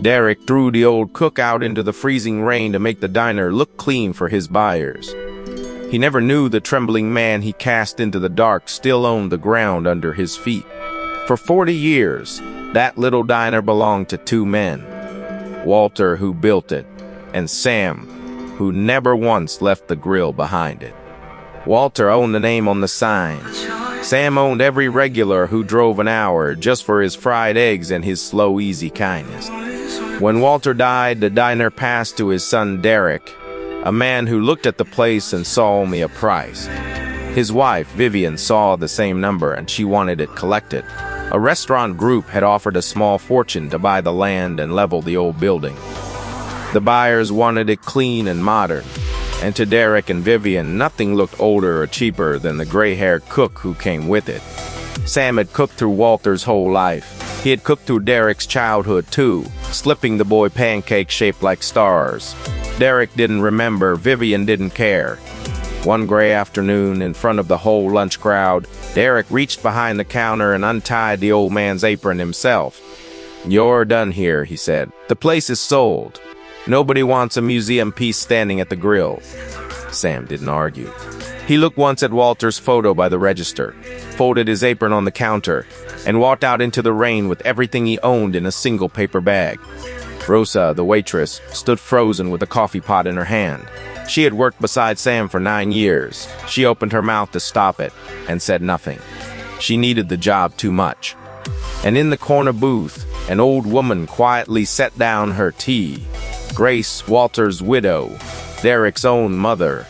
Derek threw the old cook out into the freezing rain to make the diner look clean for his buyers. He never knew the trembling man he cast into the dark still owned the ground under his feet. For 40 years, that little diner belonged to two men. Walter, who built it, and Sam, who never once left the grill behind it. Walter owned the name on the sign. Sam owned every regular who drove an hour just for his fried eggs and his slow, easy kindness. When Walter died, the diner passed to his son Derek, a man who looked at the place and saw only a price. His wife, Vivian, saw the same number and she wanted it collected. A restaurant group had offered a small fortune to buy the land and level the old building. The buyers wanted it clean and modern, and to Derek and Vivian, nothing looked older or cheaper than the gray-haired cook who came with it. Sam had cooked through Walter's whole life. He had cooked through Derek's childhood too, slipping the boy pancakes shaped like stars. Derek didn't remember, Vivian didn't care. One gray afternoon, in front of the whole lunch crowd, Derek reached behind the counter and untied the old man's apron himself. "You're done here," he said. "The place is sold. Nobody wants a museum piece standing at the grill." Sam didn't argue. He looked once at Walter's photo by the register, folded his apron on the counter, and walked out into the rain with everything he owned in a single paper bag. Rosa, the waitress, stood frozen with a coffee pot in her hand. She had worked beside Sam for 9 years. She opened her mouth to stop it and said nothing. She needed the job too much. And in the corner booth, an old woman quietly set down her tea. Grace, Walter's widow, Derek's own mother.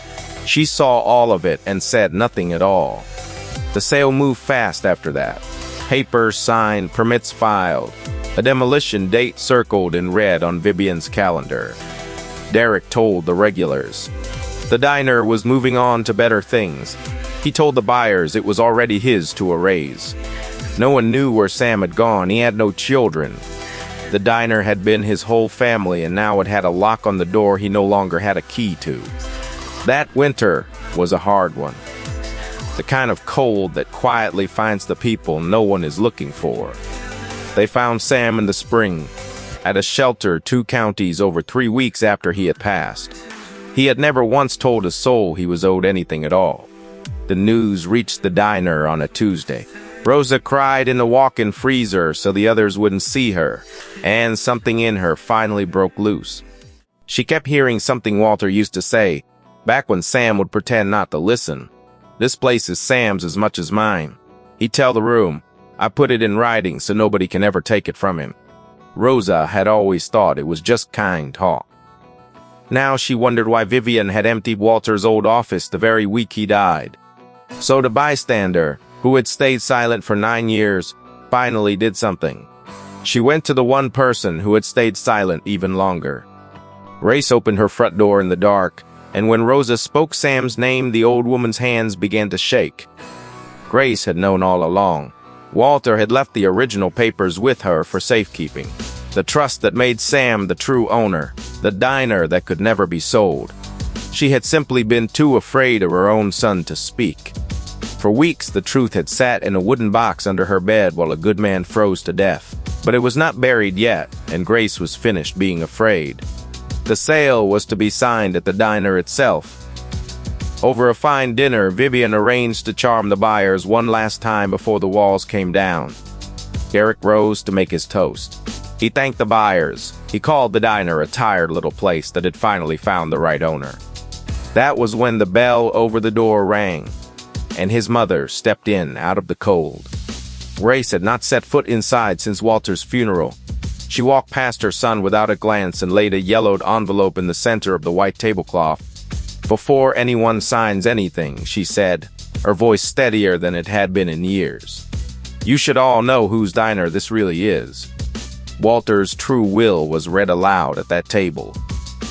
She saw all of it and said nothing at all. The sale moved fast after that. Papers signed, permits filed. A demolition date circled in red on Vivian's calendar. Derek told the regulars. The diner was moving on to better things. He told the buyers it was already his to erase. No one knew where Sam had gone. He had no children. The diner had been his whole family, and now it had a lock on the door he no longer had a key to. That winter was a hard one. The kind of cold that quietly finds the people no one is looking for. They found Sam in the spring, at a shelter 2 counties over 3 weeks after he had passed. He had never once told a soul he was owed anything at all. The news reached the diner on a Tuesday. Rosa cried in the walk-in freezer so the others wouldn't see her, and something in her finally broke loose. She kept hearing something Walter used to say, back when Sam would pretend not to listen. "This place is Sam's as much as mine." He'd tell the room, "I put it in writing so nobody can ever take it from him." Rosa had always thought it was just kind talk. Now she wondered why Vivian had emptied Walter's old office the very week he died. So the bystander, who had stayed silent for 9 years, finally did something. She went to the one person who had stayed silent even longer. Grace opened her front door in the dark, and when Rosa spoke Sam's name, the old woman's hands began to shake. Grace had known all along. Walter had left the original papers with her for safekeeping. The trust that made Sam the true owner, the diner that could never be sold. She had simply been too afraid of her own son to speak. For weeks, the truth had sat in a wooden box under her bed while a good man froze to death. But it was not buried yet, and Grace was finished being afraid. The sale was to be signed at the diner itself. Over a fine dinner, Vivian arranged to charm the buyers one last time before the walls came down. Derek rose to make his toast. He thanked the buyers. He called the diner a tired little place that had finally found the right owner. That was when the bell over the door rang, and his mother stepped in out of the cold. Grace had not set foot inside since Walter's funeral. She walked past her son without a glance and laid a yellowed envelope in the center of the white tablecloth. "Before anyone signs anything," she said, her voice steadier than it had been in years. "You should all know whose diner this really is." Walter's true will was read aloud at that table.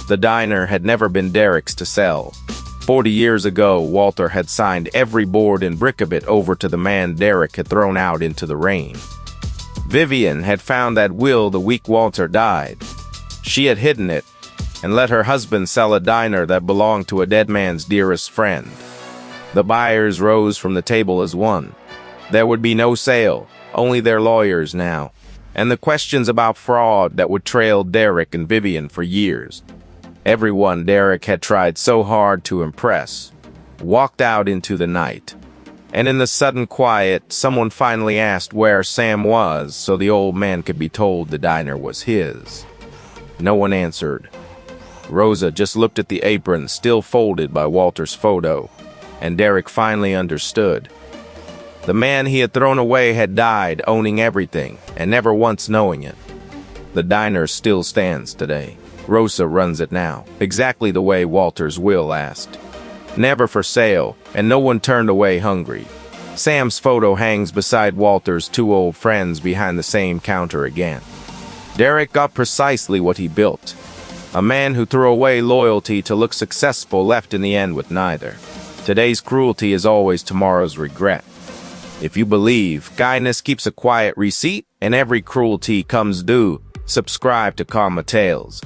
The diner had never been Derek's to sell. 40 years ago, Walter had signed every board and brick of it over to the man Derek had thrown out into the rain. Vivian had found that will the week Walter died. She had hidden it and let her husband sell a diner that belonged to a dead man's dearest friend. The buyers rose from the table as one. There would be no sale, only their lawyers now. and the questions about fraud that would trail Derek and Vivian for years. Everyone Derek had tried so hard to impress walked out into the night. And in the sudden quiet, someone finally asked where Sam was so the old man could be told the diner was his. No one answered. Rosa just looked at the apron still folded by Walter's photo, and Derek finally understood. The man he had thrown away had died owning everything and never once knowing it. The diner still stands today. Rosa runs it now, exactly the way Walter's will asked. Never for sale, and no one turned away hungry. Sam's photo hangs beside Walter's two old friends behind the same counter again. Derek got precisely what he built. A man who threw away loyalty to look successful left in the end with neither. Today's cruelty is always tomorrow's regret. If you believe kindness keeps a quiet receipt and every cruelty comes due, subscribe to Karma Tales.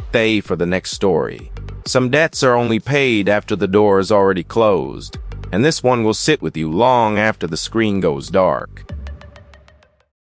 Stay for the next story. Some debts are only paid after the door is already closed, and this one will sit with you long after the screen goes dark.